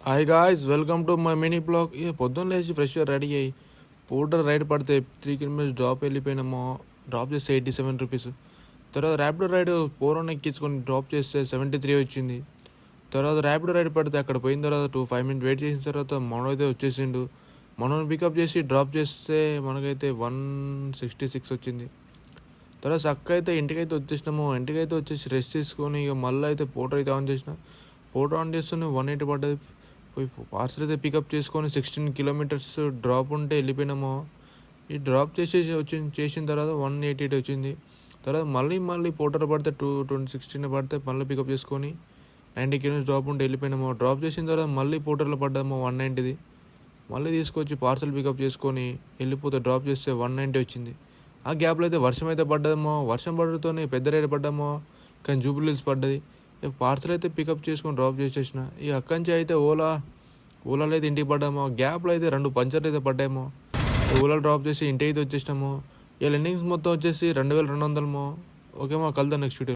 Hi guys, welcome to my mini blog. పొద్దున్న లేచి ఫ్రెష్గా రెడీ అయ్యి పోటర్ రైడ్ పడితే 3 కిలోమీటర్స్ డ్రాప్ వెళ్ళిపోయినామో. డ్రాప్ చేస్తే 87 రూపీస్. తర్వాత ర్యాపిడో రైడ్ 4 ఎక్కించుకొని డ్రాప్ చేస్తే 73 వచ్చింది. తర్వాత ర్యాపిడో రైడ్ పడితే అక్కడ పోయిన తర్వాత 5 minutes వెయిట్ చేసిన తర్వాత మనో అయితే వచ్చేసిండు. మనోని పికప్ చేసి డ్రాప్ చేస్తే మనకైతే 166 వచ్చింది. తర్వాత చక్క అయితే ఇంటికైతే వచ్చేసినాము. ఇంటికైతే వచ్చేసి రెస్ట్ తీసుకొని ఇక మళ్ళీ అయితే పోటర్ అయితే ఆన్ చేసిన. పోటర్ ఆన్ చేస్తూనే 180 పడ్డది. పార్సల్ అయితే పికప్ చేసుకొని 16 కిలోమీటర్స్ డ్రాప్ ఉంటే వెళ్ళిపోయినాము. ఈ డ్రాప్ చేసిన తర్వాత 188 వచ్చింది. తర్వాత మళ్ళీ పోటర్ పడితే 216 పడితే మళ్ళీ పికప్ చేసుకొని 90 కిలోమీటర్స్ డ్రాప్ ఉంటే వెళ్ళిపోయినాము. డ్రాప్ చేసిన తర్వాత మళ్ళీ పోటర్లో పడ్డాము 190. మళ్ళీ తీసుకొచ్చి పార్సల్ పికప్ చేసుకొని వెళ్ళిపోతే డ్రాప్ చేస్తే 190 వచ్చింది. ఆ గ్యాప్లో అయితే వర్షం అయితే పడ్డదేమో. వర్షం పడడంతోనే పెద్ద రేట్ పడ్డామో, కానీ జూబ్లీహిల్స్ పడ్డది. పార్సల్ అయితే పికప్ చేసుకొని డ్రాప్ చేసేసిన. ఈ అక్కడి నుంచి అయితే ఓలాలో అయితే ఇంటికి పడ్డామో. గ్యాప్లో అయితే 2 పంచర్లు అయితే పడ్డామో. ఓలా డ్రాప్ చేసి ఇంటికి అయితే వచ్చేసినాము. ఇలా ఎండింగ్స్ మొత్తం వచ్చేసి 2200. ఓకేమో, కలుద్దాం నెక్స్ట్ వీడియో.